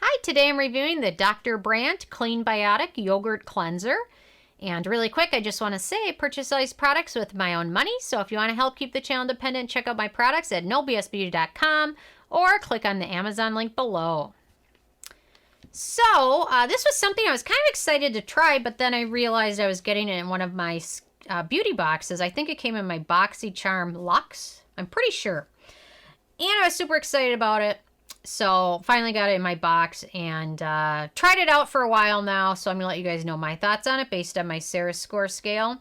Hi, today I'm reviewing the Dr. Brandt Clean Biotic Yogurt Cleanser. And really quick, I just want to say I purchase all these products with my own money. So if you want to help keep the channel independent, check out my products at nobsbeauty.com or click on the Amazon link below. So this was something I was kind of excited to try, but then I realized I was getting it in one of my beauty boxes. I think it came in my Boxycharm Luxe. I'm pretty sure. And I was super excited about it. So finally got it in my box and tried it out for a while now. So I'm going to let you guys know my thoughts on it based on my Sarah score scale.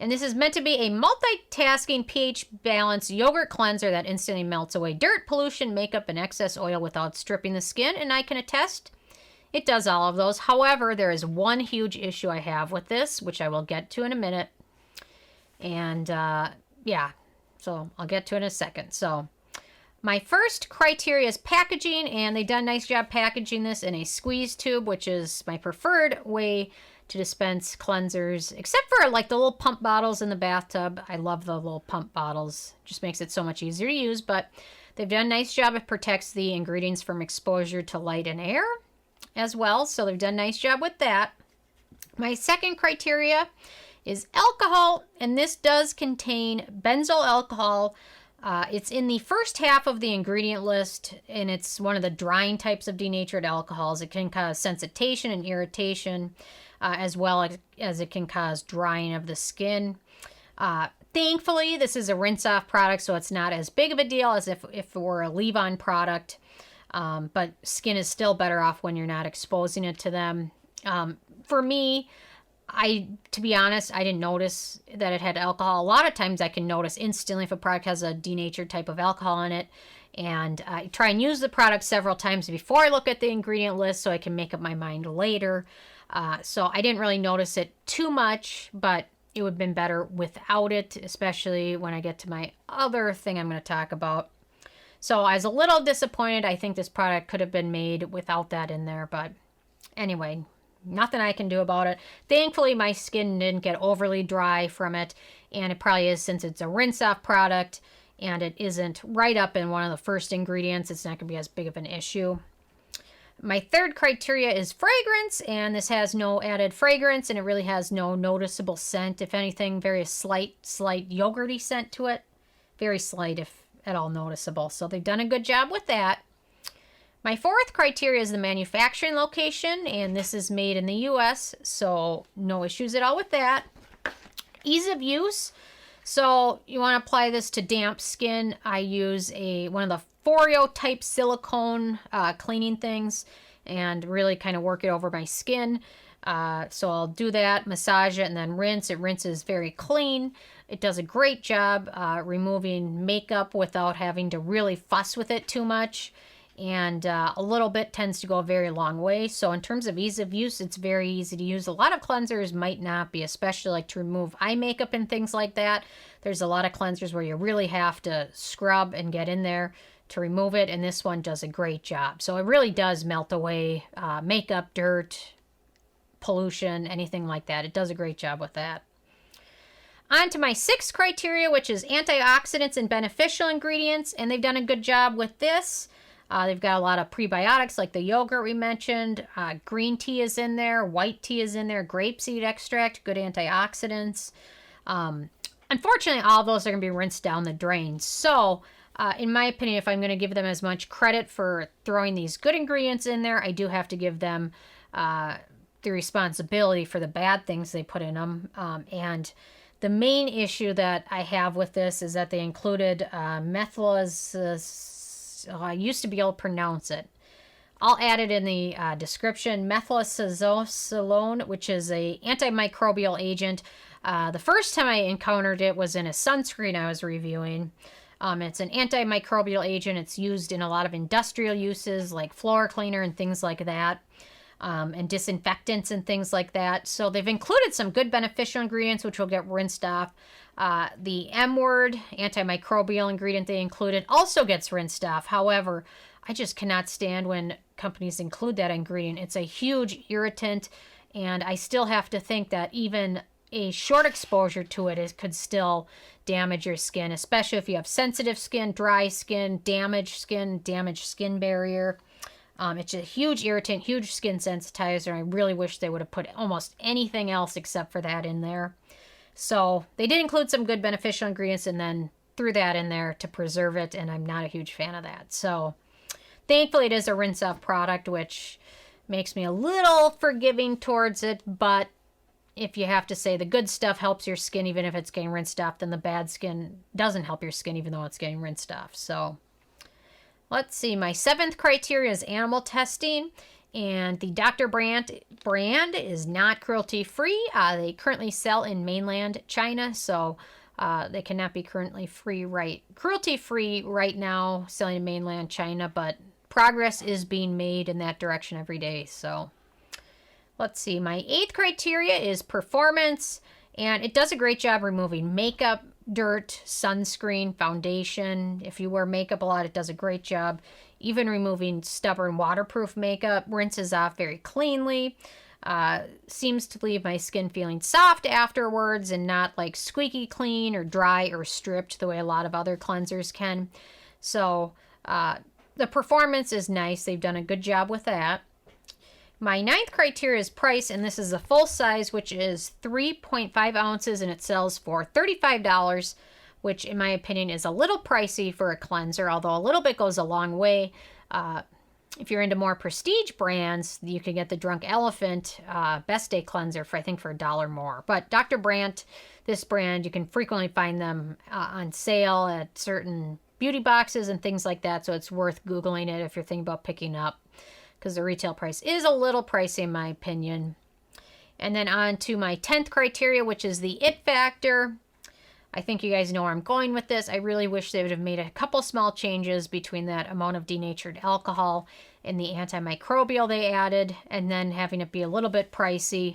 And this is meant to be a multitasking pH-balanced yogurt cleanser that instantly melts away dirt, pollution, makeup, and excess oil without stripping the skin. And I can attest it does all of those. However, there is one huge issue I have with this, which I will get to in a minute. And yeah, so I'll get to it in a second. So my first criteria is packaging, and they've done a nice job packaging this in a squeeze tube, which is my preferred way to dispense cleansers, except for like the little pump bottles in the bathtub. I love the little pump bottles. Just makes it so much easier to use, but they've done a nice job. It protects the ingredients from exposure to light and air as well, so they've done a nice job with that. My second criteria is alcohol, and this does contain benzyl alcohol. It's in the first half of the ingredient list, and it's one of the drying types of denatured alcohols. It can cause sensitization and irritation, as well as it can cause drying of the skin. Thankfully, this is a rinse-off product, so it's not as big of a deal as if it were a leave-on product. But skin is still better off when you're not exposing it to them. For me, to be honest, I didn't notice that it had alcohol. A lot of times I can notice instantly if a product has a denatured type of alcohol in it. And I try and use the product several times before I look at the ingredient list so I can make up my mind later. So I didn't really notice it too much, but it would have been better without it, especially when I get to my other thing I'm going to talk about. So I was a little disappointed. I think this product could have been made without that in there, but anyway, nothing I can do about it. Thankfully, my skin didn't get overly dry from it, and it probably is since it's a rinse-off product and it isn't right up in one of the first ingredients. It's not going to be as big of an issue. My third criteria is fragrance, and this has no added fragrance, and it really has no noticeable scent. If anything, very slight yogurty scent to it. Very slight, if at all noticeable. So they've done a good job with that. My fourth criteria is the manufacturing location, and this is made in the U.S., so no issues at all with that. Ease of use. So you want to apply this to damp skin. I use one of the Foreo type silicone cleaning things and really kind of work it over my skin. So I'll do that, massage it, and then rinse. It rinses very clean. It does a great job removing makeup without having to really fuss with it too much. And a little bit tends to go a very long way. So in terms of ease of use, it's very easy to use. A lot of cleansers might not be, especially like to remove eye makeup and things like that. There's a lot of cleansers where you really have to scrub and get in there to remove it, and this one does a great job. So it really does melt away makeup, dirt, pollution, anything like that. It does a great job with that. On to my sixth criteria, which is antioxidants and beneficial ingredients, and they've done a good job with this. They've got a lot of prebiotics like the yogurt we mentioned. Green tea is in there. White tea is in there. Grapeseed extract, good antioxidants. Unfortunately, all of those are going to be rinsed down the drain. So, in my opinion, if I'm going to give them as much credit for throwing these good ingredients in there, I do have to give them the responsibility for the bad things they put in them. And the main issue that I have with this is that they included I used to be able to pronounce it. I'll add it in the description. Methylazosolone, which is a antimicrobial agent. The first time I encountered it was in a sunscreen I was reviewing. It's an antimicrobial agent. It's used in a lot of industrial uses like floor cleaner and things like that. And disinfectants and things like that. So they've included some good beneficial ingredients which will get rinsed off. The M word, antimicrobial ingredient they included, also gets rinsed off. However, I just cannot stand when companies include that ingredient. It's a huge irritant, and I still have to think that even a short exposure to it could still damage your skin, especially if you have sensitive skin, dry skin, damaged skin barrier. It's a huge irritant, huge skin sensitizer, and I really wish they would have put almost anything else except for that in there. So they did include some good beneficial ingredients and then threw that in there to preserve it, and I'm not a huge fan of that. So thankfully it is a rinse-off product, which makes me a little forgiving towards it, but if you have to say the good stuff helps your skin even if it's getting rinsed off, then the bad skin doesn't help your skin even though it's getting rinsed off. So let's see, my 7th criteria is animal testing, and the Dr. Brandt brand is not cruelty-free. They currently sell in mainland China, so they cannot be cruelty-free right now, selling in mainland China, but progress is being made in that direction every day. So let's see, my 8th criteria is performance, and it does a great job removing makeup, dirt, sunscreen, foundation. If you wear makeup a lot, it does a great job. Even removing stubborn waterproof makeup, rinses off very cleanly. Seems to leave my skin feeling soft afterwards and not like squeaky clean or dry or stripped the way a lot of other cleansers can. So the performance is nice. They've done a good job with that. My 9th criteria is price, and this is a full size, which is 3.5 ounces, and it sells for $35, which in my opinion is a little pricey for a cleanser, although a little bit goes a long way. If you're into more prestige brands, you can get the Drunk Elephant Best Day Cleanser for, I think, for $1 more. But Dr. Brandt, this brand, you can frequently find them on sale at certain beauty boxes and things like that, so it's worth Googling it if you're thinking about picking up, because the retail price is a little pricey in my opinion. And then on to my 10th criteria, which is the it factor. I think you guys know where I'm going with this. I really wish they would have made a couple small changes between that amount of denatured alcohol and the antimicrobial they added, and then having it be a little bit pricey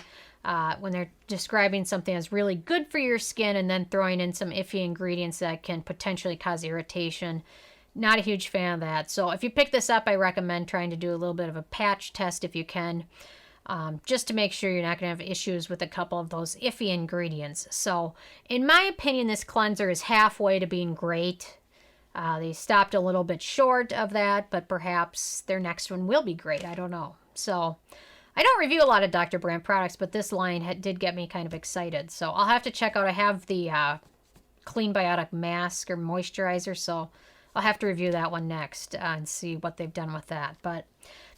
when they're describing something that's really good for your skin and then throwing in some iffy ingredients that can potentially cause irritation. Not a huge fan of that. So if you pick this up, I recommend trying to do a little bit of a patch test if you can, just to make sure you're not going to have issues with a couple of those iffy ingredients. So in my opinion, this cleanser is halfway to being great. They stopped a little bit short of that, but perhaps their next one will be great. I don't know. So I don't review a lot of Dr. Brandt products, but this line did get me kind of excited. So I'll have to check out. I have the Clean Biotic mask or moisturizer, so I'll have to review that one next and see what they've done with that. But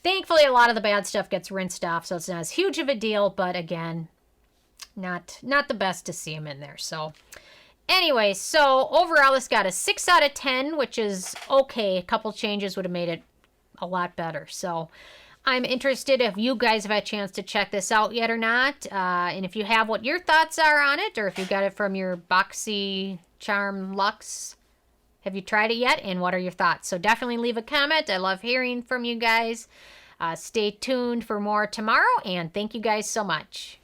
thankfully, a lot of the bad stuff gets rinsed off, so it's not as huge of a deal. But again, not the best to see them in there. So anyway, so overall, this got a 6 out of 10, which is okay. A couple changes would have made it a lot better. So I'm interested if you guys have had a chance to check this out yet or not. And if you have, what your thoughts are on it, or if you got it from your Boxycharm Luxe. Have you tried it yet, and what are your thoughts? So definitely leave a comment. I love hearing from you guys. Stay tuned for more tomorrow, and thank you guys so much.